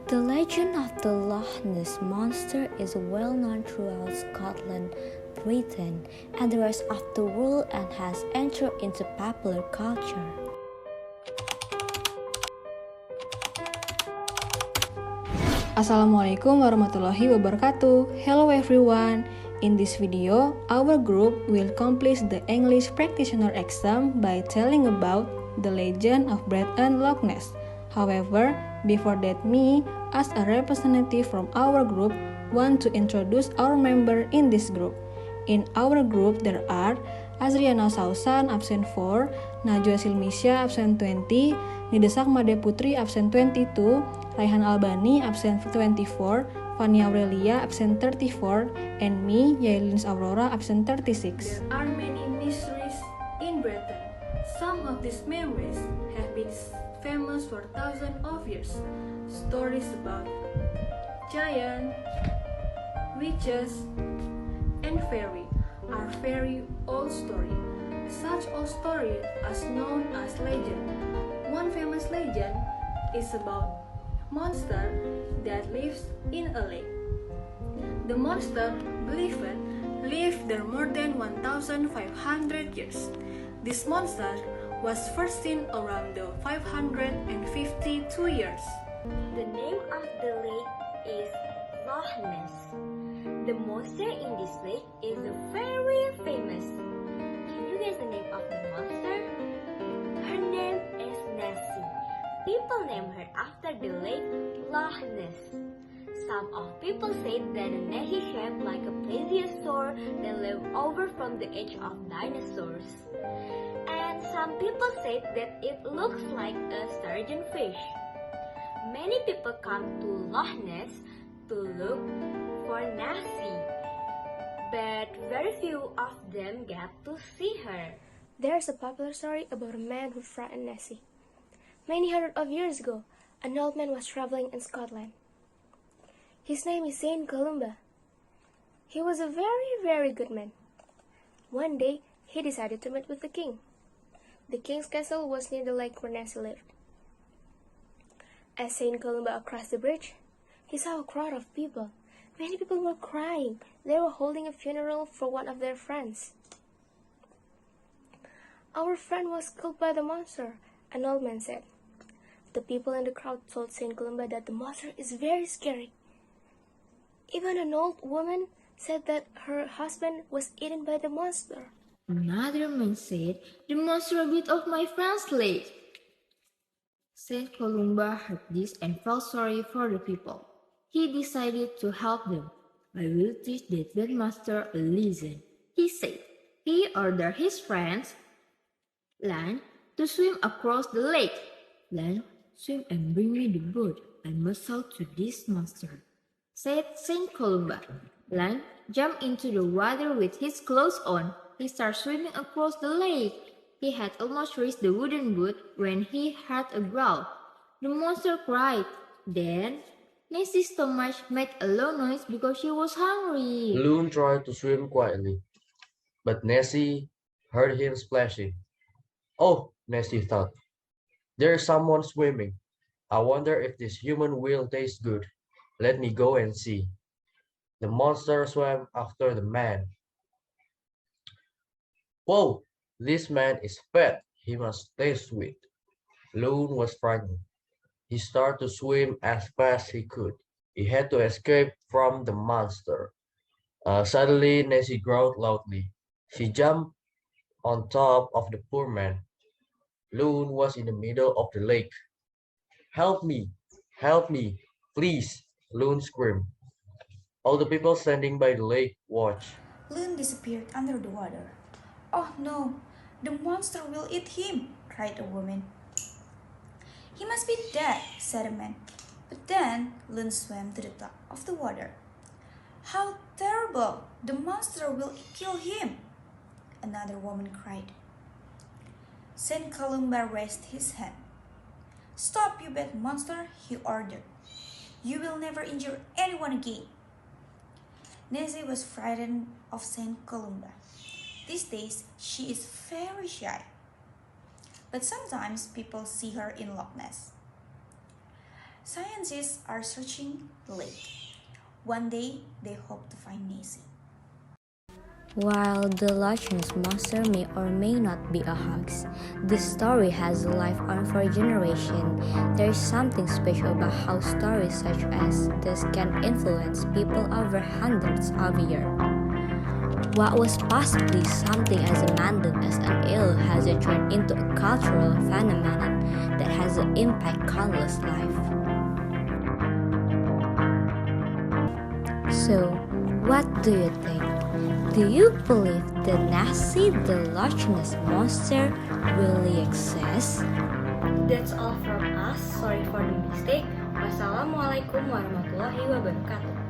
The legend of the Loch Ness monster is well known throughout Scotland, Britain, and the rest of the world and has entered into popular culture. Assalamualaikum warahmatullahi wabarakatuh. Hello everyone. In this video, our group will complete the English practitioner exam by telling about the legend of Britain Loch Ness. However, before that, me, as a representative from our group, want to introduce our member in this group. In our group, there are Azriana Sausan, absent 4, Najwa Silmisha, absent 20, Nidesak Made Putri, absent 22, Raihan Albani, absent 24, Fania Aurelia, absent 34, and me, Yailins Aurora, absent 36. There are many mysteries in Britain. Some of these memories have been famous for thousands of years. Stories about giants, witches, and fairy are very old stories. Such old stories are known as legend. One famous legend is about monster that lives in a lake. The monster believed lived there more than 1,500 years. This monster was first seen around the 552 years. The name of the lake is Loch Ness. The monster in this lake is very famous. Can you guess the name of the monster? Her name is Nessie. People name her after the lake Loch Ness. Some of people say that the Nessie shaped like a plesiosaur that lived over from the age of dinosaurs. And some people say that it looks like a sturgeon fish. Many people come to Loch Ness to look for Nessie, but very few of them get to see her. There's a popular story about a man who frightened Nessie. Many hundreds of years ago, an old man was traveling in Scotland. His name is Saint Columba. He was a very good man. One day, he decided to meet with the king. The king's castle was near the lake where Nessie lived. As Saint Columba crossed the bridge, he saw a crowd of people. Many people were crying. They were holding a funeral for one of their friends. Our friend was killed by the monster, an old man said. The people in the crowd told Saint Columba that the monster is very scary. Even an old woman said that her husband was eaten by the monster. Another man said, "The monster bit off my friend's leg." Saint Columba heard this and felt sorry for the people. He decided to help them. "I will teach that bad monster a lesson," he said. He ordered his friends, Land, to swim across the lake. "Land, swim and bring me the boat. I must talk to this monster," said Saint Columba. Land jumped into the water with his clothes on. He started swimming across the lake. He had almost reached the wooden boat when he heard a growl. The monster cried. Then Nessie's stomach made a low noise because she was hungry. Loon tried to swim quietly, but Nessie heard him splashing. "Oh," Nessie thought, "there's someone swimming. I wonder if this human will taste good. Let me go and see." The monster swam after the man. "Whoa, this man is fat. He must taste sweet." Loon was frightened. He started to swim as fast as he could. He had to escape from the monster. Suddenly, Nessie growled loudly. She jumped on top of the poor man. Loon was in the middle of the lake. "Help me! Help me! Please!" Loon screamed. All the people standing by the lake watched. Loon disappeared under the water. "Oh no, the monster will eat him," cried a woman. "He must be dead," said a man. But then Loon swam to the top of the water. "How terrible! The monster will kill him," another woman cried. Saint Columba raised his hand. "Stop, you bad monster," he ordered. "You will never injure anyone again." Nessie was frightened of Saint Columba. These days, she is very shy. But sometimes people see her in Loch Ness. Scientists are searching the lake. One day, they hope to find Nessie. While the Loch Ness monster may or may not be a hoax, this story has lived on for generations. There is something special about how stories such as this can influence people over hundreds of years. What was possibly something as mundane as an eel has turned into a cultural phenomenon that has impacted countless lives. So, what do you think? Do you believe the Nessie, the Loch Ness monster, really exists? That's all from us. Sorry for the mistake. Wassalamualaikum warahmatullahi wabarakatuh.